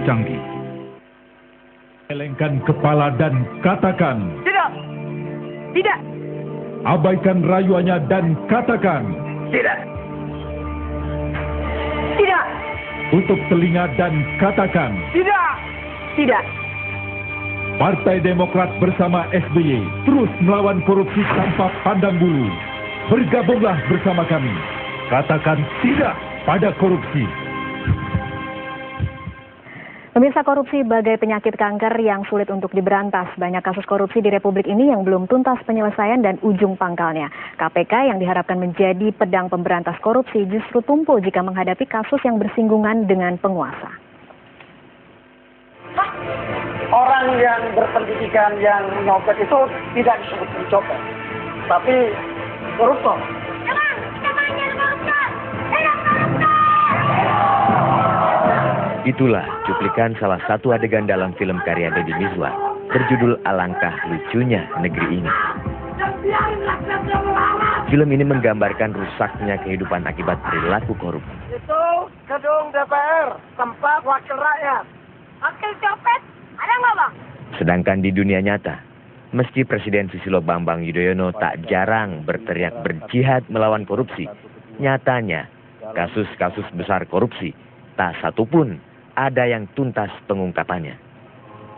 canggih. Gelengkan kepala dan katakan, tidak, tidak, abaikan rayuannya dan katakan, tidak, tidak, tutup telinga dan katakan, tidak, tidak. Partai Demokrat bersama SBY terus melawan korupsi tanpa pandang bulu. Bergabunglah bersama kami. Katakan tidak pada korupsi. Pemirsa, korupsi bagai penyakit kanker yang sulit untuk diberantas. Banyak kasus korupsi di Republik ini yang belum tuntas penyelesaian dan ujung pangkalnya. KPK yang diharapkan menjadi pedang pemberantas korupsi justru tumpul jika menghadapi kasus yang bersinggungan dengan penguasa. Orang yang berpendidikan yang nyopet itu tidak disebut pencopet, tapi koruptor. Itulah cuplikan salah satu adegan dalam film karya Deddy Mizwar berjudul Alangkah Lucunya Negeri Ini. Film ini menggambarkan rusaknya kehidupan akibat perilaku korup. Itu gedung DPR, tempat wakil rakyat. Wakil copet, ada nggak, Bang? Sedangkan di dunia nyata, meski Presiden Susilo Bambang Yudhoyono tak jarang berteriak berjihad melawan korupsi, nyatanya kasus-kasus besar korupsi tak satupun ada yang tuntas pengungkapannya.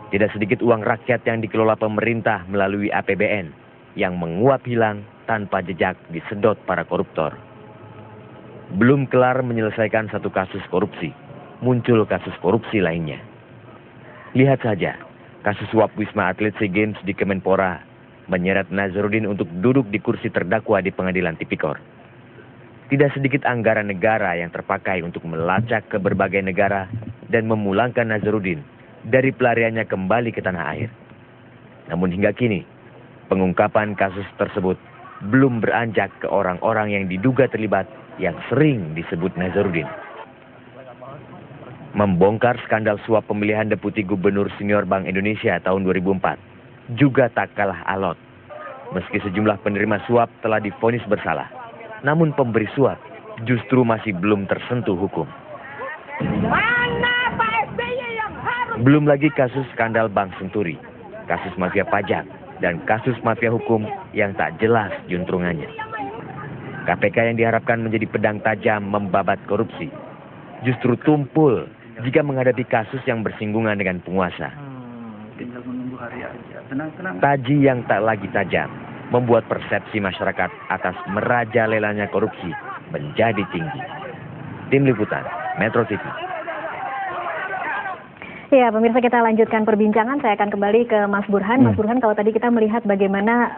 Tidak sedikit uang rakyat yang dikelola pemerintah melalui APBN yang menguap hilang tanpa jejak disedot para koruptor. Belum kelar menyelesaikan satu kasus korupsi, muncul kasus korupsi lainnya. Lihat saja, kasus suap Wisma Atlet SEA Games di Kemenpora menyeret Nazarudin untuk duduk di kursi terdakwa di Pengadilan Tipikor. Tidak sedikit anggaran negara yang terpakai untuk melacak ke berbagai negara dan memulangkan Nazarudin dari pelariannya kembali ke tanah air. Namun hingga kini, pengungkapan kasus tersebut belum beranjak ke orang-orang yang diduga terlibat yang sering disebut Nazarudin. Membongkar skandal suap pemilihan Deputi Gubernur Senior Bank Indonesia tahun 2004 juga tak kalah alot. Meski sejumlah penerima suap telah divonis bersalah, namun pemberi suap justru masih belum tersentuh hukum. Mana Pak SBY yang harus... Belum lagi kasus skandal Bank Senturi, kasus mafia pajak, dan kasus mafia hukum yang tak jelas juntrungannya. KPK yang diharapkan menjadi pedang tajam membabat korupsi justru tumpul jika menghadapi kasus yang bersinggungan dengan penguasa. Taji yang tak lagi tajam membuat persepsi masyarakat atas merajalelanya korupsi menjadi tinggi. Tim Liputan, Metro TV. Ya, pemirsa, kita lanjutkan perbincangan. Saya akan kembali ke Mas Burhan. Mas Burhan, kalau tadi kita melihat bagaimana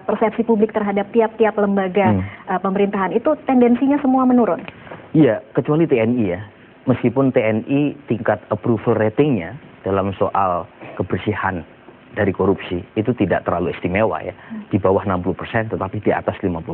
persepsi publik terhadap tiap-tiap lembaga pemerintahan itu tendensinya semua menurun. Iya, kecuali TNI ya. Meskipun TNI tingkat approval ratingnya dalam soal kebersihan dari korupsi itu tidak terlalu istimewa ya, di bawah 60% tetapi di atas 50%.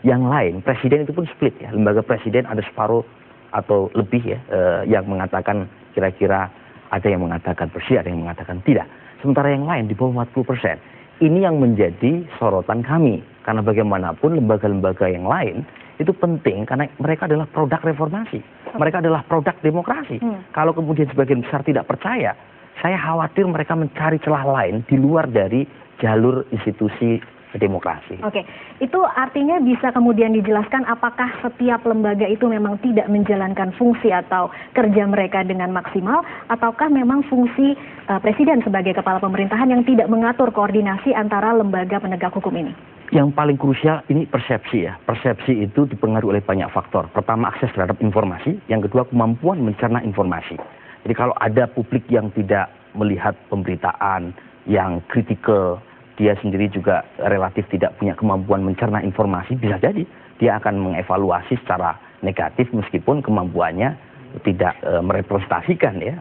Yang lain, presiden itu pun split ya, lembaga presiden ada separuh atau lebih ya, yang mengatakan kira-kira ada yang mengatakan bersih, ada yang mengatakan tidak. Sementara yang lain di bawah 40%. Ini yang menjadi sorotan kami, karena bagaimanapun lembaga-lembaga yang lain itu penting karena mereka adalah produk reformasi, mereka adalah produk demokrasi. Kalau kemudian sebagian besar tidak percaya, saya khawatir mereka mencari celah lain di luar dari jalur institusi demokrasi. Oke, itu artinya bisa kemudian dijelaskan apakah setiap lembaga itu memang tidak menjalankan fungsi atau kerja mereka dengan maksimal, ataukah memang fungsi presiden sebagai kepala pemerintahan yang tidak mengatur koordinasi antara lembaga penegak hukum ini? Yang paling krusial ini persepsi ya. Persepsi itu dipengaruhi oleh banyak faktor. Pertama, akses terhadap informasi. Yang kedua, kemampuan mencerna informasi. Jadi kalau ada publik yang tidak melihat pemberitaan yang kritikal, dia sendiri juga relatif tidak punya kemampuan mencerna informasi, bisa jadi dia akan mengevaluasi secara negatif meskipun kemampuannya tidak merepresentasikan ya,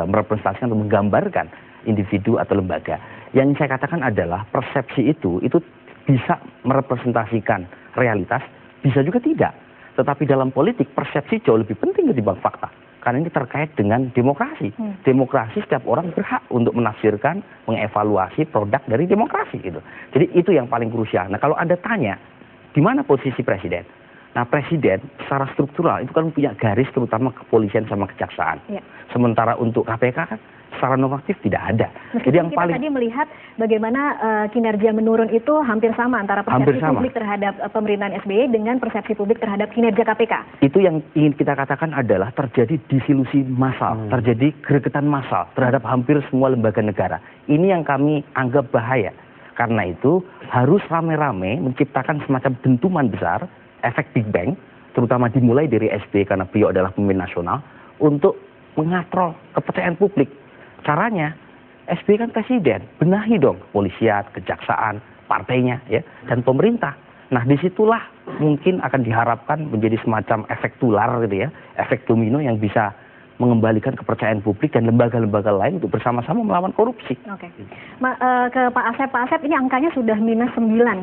merepresentasikan atau menggambarkan individu atau lembaga. Yang saya katakan adalah persepsi itu bisa merepresentasikan realitas, bisa juga tidak. Tetapi dalam politik persepsi jauh lebih penting ketimbang fakta. Karena ini terkait dengan demokrasi. Demokrasi setiap orang berhak untuk menafsirkan, mengevaluasi produk dari demokrasi gitu. Jadi itu yang paling krusial. Nah kalau Anda tanya, di mana posisi presiden? Nah, presiden secara struktural itu kan punya garis terutama kepolisian sama kejaksaan. Ya. Sementara untuk KPK kan secara normatif tidak ada. Meskipun Jadi yang kita paling tadi melihat bagaimana kinerja menurun itu hampir sama antara persepsi publik terhadap pemerintahan SBY dengan persepsi publik terhadap kinerja KPK. itu yang ingin kita katakan adalah terjadi disilusi massal, terjadi gregetan massal terhadap hampir semua lembaga negara. Ini yang kami anggap bahaya. Karena itu harus rame-rame menciptakan semacam dentuman besar, efek Big Bang, terutama dimulai dari SBY karena beliau adalah pemimpin nasional, untuk mengatrol kepercayaan publik. Caranya, SBY kan presiden, benahi dong polisian, kejaksaan, partainya, ya, dan pemerintah. Nah, disitulah mungkin akan diharapkan menjadi semacam efek tular gitu ya, efek domino yang bisa mengembalikan kepercayaan publik dan lembaga-lembaga lain untuk bersama-sama melawan korupsi. Oke. Ke Pak Asep, ini angkanya sudah -9,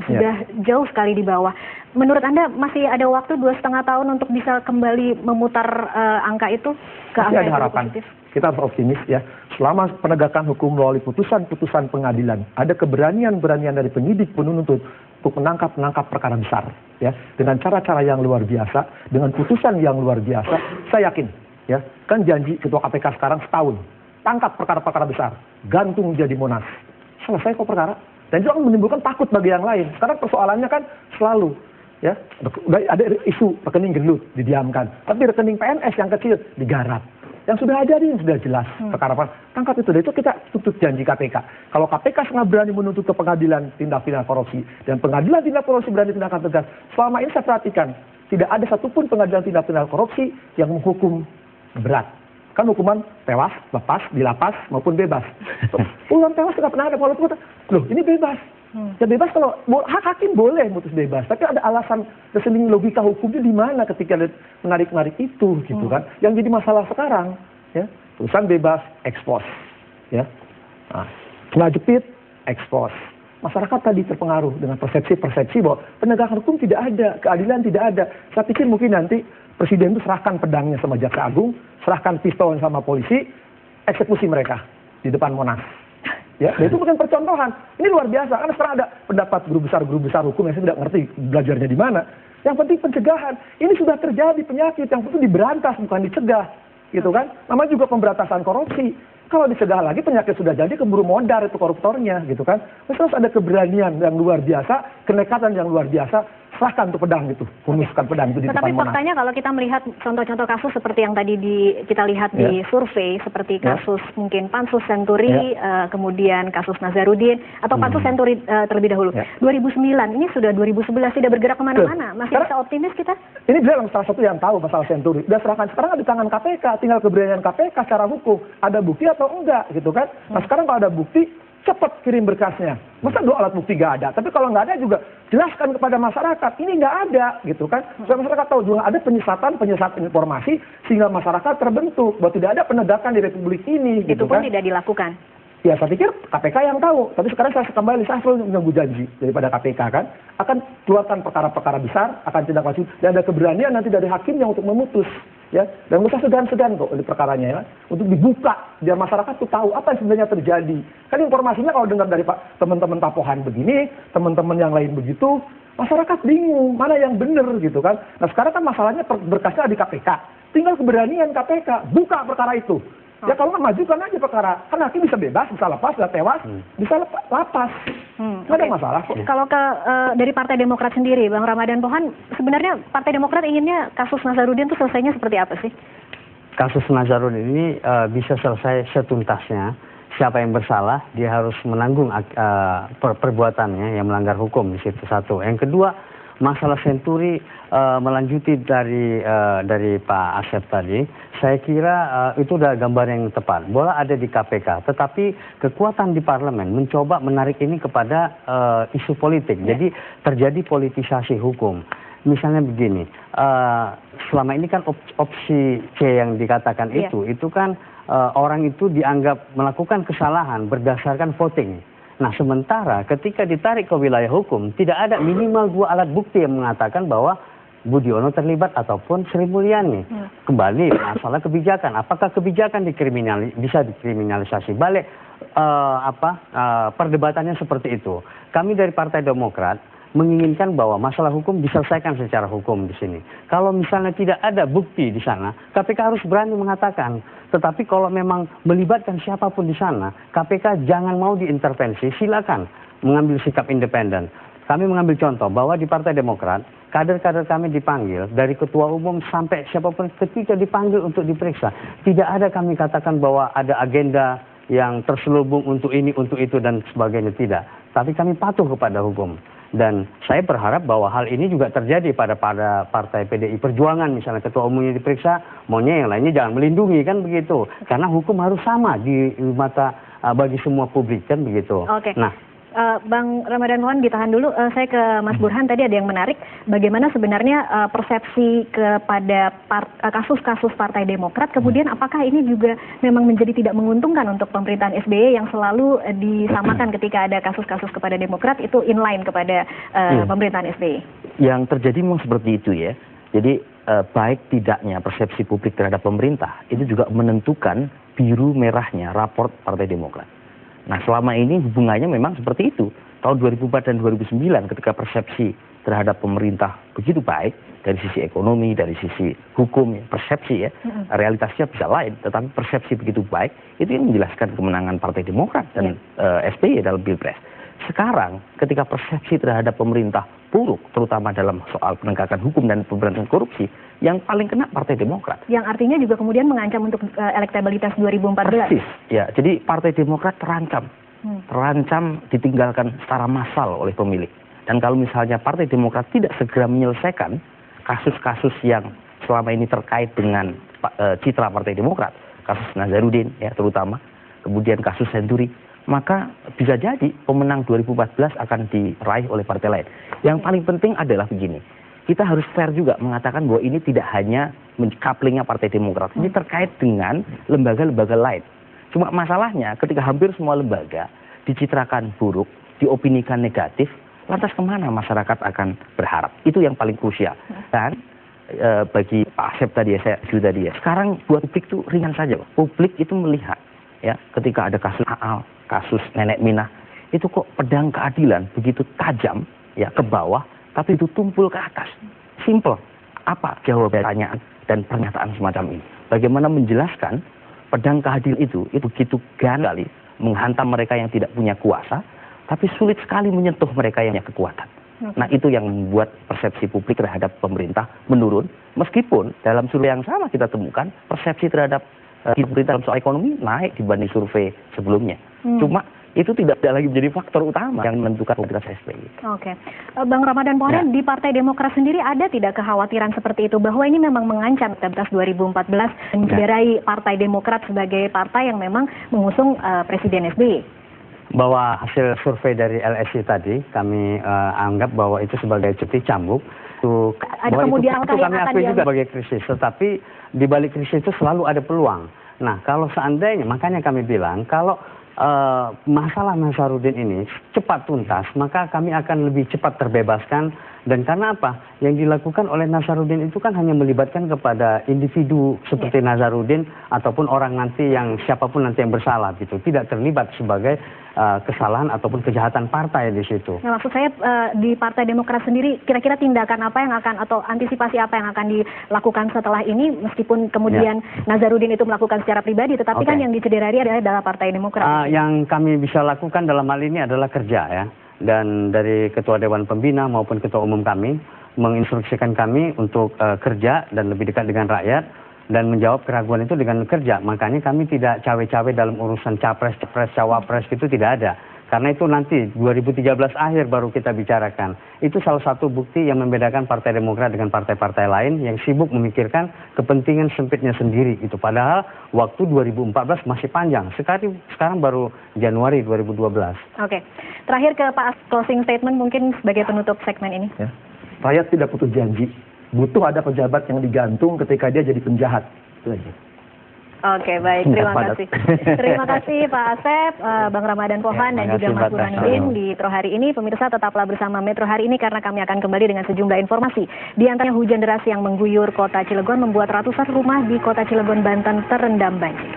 sudah jauh sekali di bawah. Menurut Anda masih ada waktu 2,5 tahun untuk bisa kembali memutar angka itu ke Masih angka ada yang harapan. positif? Kita harus optimis ya. Selama penegakan hukum melalui putusan-putusan pengadilan, ada keberanian dari penyidik penuntut untuk menangkap perkara besar, ya, dengan cara-cara yang luar biasa, dengan putusan yang luar biasa. Saya yakin, ya, kan janji ketua KPK sekarang setahun, tangkap perkara-perkara besar, gantung jadi Monas, selesai kok perkara. Dan itu akan menimbulkan takut bagi yang lain. Sekarang persoalannya kan selalu, ya, ada isu rekening gendut didiamkan, tapi rekening PNS yang kecil digarap. Yang sudah ada yang sudah jelas perkara apa, tangkap itu. Dan itu kita tutup janji KPK. Kalau KPK sangat berani menuntut ke pengadilan tindak pidana korupsi dan pengadilan tindak korupsi berani tindakan tegas, selama ini saya perhatikan tidak ada satupun pengadilan tindak pidana korupsi yang menghukum berat. Kan hukuman tewas, lepas, dilapas maupun bebas. Ulang tewas tidak pernah ada. Walaupun loh ini bebas. Ya bebas kalau hak hakim boleh mutus bebas, tapi ada alasan reasoning logika hukumnya di mana ketika menarik itu gitu kan. Yang jadi masalah sekarang ya, putusan bebas ekspos ya. Nah, kena jepit ekspos. Masyarakat tadi terpengaruh dengan persepsi bahwa penegakan hukum tidak ada, keadilan tidak ada. Saya pikir mungkin nanti presiden itu serahkan pedangnya sama Jaksa Agung, serahkan pistol sama polisi, eksekusi mereka di depan Monas. Ya, dan itu bukan percontohan. Ini luar biasa. Karena sekarang ada pendapat guru besar hukum yang saya tidak ngerti belajarnya di mana. Yang penting pencegahan. Ini sudah terjadi penyakit yang penting diberantas bukan dicegah, gitu kan? Namanya juga pemberantasan korupsi. Kalau dicegah lagi penyakit sudah jadi keburu modar itu koruptornya, gitu kan? Terus ada keberanian yang luar biasa, kenekatan yang luar biasa. Serahkan tuh pedang itu, hunuskan pedang itu di depan Tetapi Monas. faktanya kalau kita melihat contoh-contoh kasus seperti yang tadi kita lihat di survei, seperti kasus mungkin Pansus Senturi, kemudian kasus Nazarudin, atau Pansus Senturi terlebih dahulu. 2009, ini sudah 2011 tidak bergerak kemana-mana. Masih bisa optimis kita? Ini dia salah satu yang tahu masalah Senturi. Udah serahkan sekarang di tangan KPK, tinggal keberanian KPK secara hukum. Ada bukti atau enggak, gitu kan? Nah sekarang kalau ada bukti, cepat kirim berkasnya. Masa 2 alat bukti nggak ada? Tapi kalau nggak ada juga jelaskan kepada masyarakat. Ini nggak ada, gitu kan? Supaya masyarakat tahu juga ada penyesatan informasi sehingga masyarakat terbentuk bahwa tidak ada penegakan di Republik ini. Itu gitu pun kan? tidak dilakukan. Ya saya pikir KPK yang tahu. Tapi sekarang saya selalu menunggu janji daripada KPK kan akan keluarkan perkara-perkara besar, akan tindak lanjut dan ada keberanian nanti dari hakimnya untuk memutus. Ya, dan nggak usah segan-segan kok di perkaranya ya, untuk dibuka biar masyarakat tuh tahu apa yang sebenarnya terjadi. Kan informasinya kalau dengar dari teman-teman Tapohan begini, teman-teman yang lain begitu, masyarakat bingung mana yang benar gitu kan. Nah sekarang kan masalahnya berkasnya di KPK, tinggal keberanian KPK buka perkara itu. Ya kalau nggak majukan aja perkara, kan hakim bisa bebas, bisa lepas, bisa tewas, bisa lapas. Nggak ada masalah kok. Kalau dari Partai Demokrat sendiri, Bang Ramadan Pohan, sebenarnya Partai Demokrat inginnya kasus Nazarudin itu selesainya seperti apa sih? Kasus Nazarudin ini bisa selesai setuntasnya. Siapa yang bersalah, dia harus menanggung perbuatannya yang melanggar hukum di situ satu. Yang kedua, masalah Senturi melanjuti dari Pak Asep tadi, saya kira itu udah gambar yang tepat. Bola ada di KPK, tetapi kekuatan di parlemen mencoba menarik ini kepada isu politik. Jadi terjadi politisasi hukum. Misalnya begini, selama ini kan opsi C yang dikatakan itu kan orang itu dianggap melakukan kesalahan berdasarkan voting. Nah sementara ketika ditarik ke wilayah hukum, tidak ada minimal 2 alat bukti yang mengatakan bahwa Budiono terlibat ataupun Sri Mulyani. Kembali masalah kebijakan, apakah kebijakan bisa dikriminalisasi? Balik perdebatannya seperti itu. Kami dari Partai Demokrat menginginkan bahwa masalah hukum diselesaikan secara hukum di sini. Kalau misalnya tidak ada bukti di sana, KPK harus berani mengatakan. Tetapi kalau memang melibatkan siapapun di sana, KPK jangan mau diintervensi, silakan mengambil sikap independen. Kami mengambil contoh bahwa di Partai Demokrat, kader-kader kami dipanggil, dari ketua umum sampai siapapun ketika dipanggil untuk diperiksa. Tidak ada kami katakan bahwa ada agenda yang terselubung untuk ini, untuk itu, dan sebagainya. Tidak. Tapi kami patuh kepada hukum. Dan saya berharap bahwa hal ini juga terjadi pada partai PDI Perjuangan. Misalnya ketua umumnya diperiksa, maunya yang lainnya jangan melindungi, kan begitu. Karena hukum harus sama di mata bagi semua publik, kan begitu. Oke. Nah, Bang Ramadan Pohan, ditahan dulu. Saya ke Mas Burhan, tadi ada yang menarik. Bagaimana sebenarnya persepsi kepada kasus-kasus Partai Demokrat, kemudian apakah ini juga memang menjadi tidak menguntungkan untuk pemerintahan SBY yang selalu disamakan ketika ada kasus-kasus kepada Demokrat itu inline kepada pemerintahan SBY? Yang terjadi memang seperti itu ya. Jadi baik tidaknya persepsi publik terhadap pemerintah itu juga menentukan biru merahnya raport Partai Demokrat. Nah, selama ini hubungannya memang seperti itu. Tahun 2004 dan 2009 ketika persepsi terhadap pemerintah begitu baik dari sisi ekonomi, dari sisi hukum, persepsi ya, realitasnya bisa lain, tetapi persepsi begitu baik itu yang menjelaskan kemenangan Partai Demokrat dan SBY dalam Pilpres. Sekarang ketika persepsi terhadap pemerintah buruk, terutama dalam soal penegakan hukum dan pemberantasan korupsi, yang paling kena Partai Demokrat. Yang artinya juga kemudian mengancam untuk elektabilitas 2014. Persis, ya. Jadi Partai Demokrat terancam, terancam ditinggalkan secara massal oleh pemilih. Dan kalau misalnya Partai Demokrat tidak segera menyelesaikan kasus-kasus yang selama ini terkait dengan citra Partai Demokrat, kasus Nazarudin ya terutama, kemudian kasus Senturi, maka bisa jadi pemenang 2014 akan diraih oleh partai lain. Yang paling penting adalah begini, kita harus fair juga mengatakan bahwa ini tidak hanya couplingnya Partai Demokrat, ini terkait dengan lembaga-lembaga lain. Cuma masalahnya ketika hampir semua lembaga dicitrakan buruk, diopinikan negatif, lantas kemana masyarakat akan berharap? Itu yang paling krusial. Dan bagi Pak Asep tadi ya, saya sudah tadi ya, sekarang buat publik itu ringan saja. Publik itu melihat ya ketika ada kasus Aal, kasus Nenek Minah, itu kok pedang keadilan begitu tajam ya ke bawah, tapi itu tumpul ke atas. Simple. Apa jawab pertanyaan dan pernyataan semacam ini? Bagaimana menjelaskan pedang keadilan itu begitu gandali menghantam mereka yang tidak punya kuasa, tapi sulit sekali menyentuh mereka yang punya kekuatan. Nah, itu yang membuat persepsi publik terhadap pemerintah menurun, meskipun dalam survei yang sama kita temukan persepsi terhadap pemerintah dalam soal ekonomi naik dibanding survei sebelumnya. Cuma itu tidak lagi menjadi faktor utama yang menentukan popularitas SBY. Oke. Bang Ramadan Pohan, di Partai Demokrat sendiri ada tidak kekhawatiran seperti itu bahwa ini memang mengancam elektabilitas 2014 menjerai Partai Demokrat sebagai partai yang memang mengusung Presiden SBY? Bahwa hasil survei dari LSI tadi kami anggap bahwa itu sebagai cuti cambuk. Bahwa itu kami akui juga sebagai krisis. Tetapi di balik krisis itu selalu ada peluang. Nah, kalau seandainya, makanya kami bilang kalau masalah Nazarudin ini cepat tuntas, maka kami akan lebih cepat terbebaskan. Dan karena apa? Yang dilakukan oleh Nazarudin itu kan hanya melibatkan kepada individu seperti Nazarudin ataupun orang nanti yang siapapun nanti yang bersalah gitu. Tidak terlibat sebagai kesalahan ataupun kejahatan partai di situ. Nah, maksud saya di Partai Demokrat sendiri kira-kira tindakan apa yang akan atau antisipasi apa yang akan dilakukan setelah ini meskipun kemudian Nazarudin itu melakukan secara pribadi, tetapi kan yang dicederai adalah Partai Demokrat. Yang kami bisa lakukan dalam hal ini adalah kerja ya. Dan dari Ketua Dewan Pembina maupun Ketua Umum kami menginstruksikan kami untuk kerja dan lebih dekat dengan rakyat dan menjawab keraguan itu dengan kerja. Makanya kami tidak cawe-cawe dalam urusan capres, cawapres itu tidak ada. Karena itu nanti 2013 akhir baru kita bicarakan. Itu salah satu bukti yang membedakan Partai Demokrat dengan partai-partai lain yang sibuk memikirkan kepentingan sempitnya sendiri. Itu padahal waktu 2014 masih panjang. Sekarang baru Januari 2012. Oke. Terakhir ke Pak, closing statement mungkin sebagai penutup segmen ini. Ya. Rakyat tidak butuh janji. Butuh ada pejabat yang digantung ketika dia jadi penjahat. Itu aja. Oke, baik. Terima kasih. Terima kasih Pak Asep, Bang Ramadan Pohan, dan juga Mas Burhanuddin di Metro Hari ini. Pemirsa tetaplah bersama Metro Hari ini karena kami akan kembali dengan sejumlah informasi. Di antaranya hujan deras yang mengguyur kota Cilegon membuat ratusan rumah di kota Cilegon, Banten terendam banjir.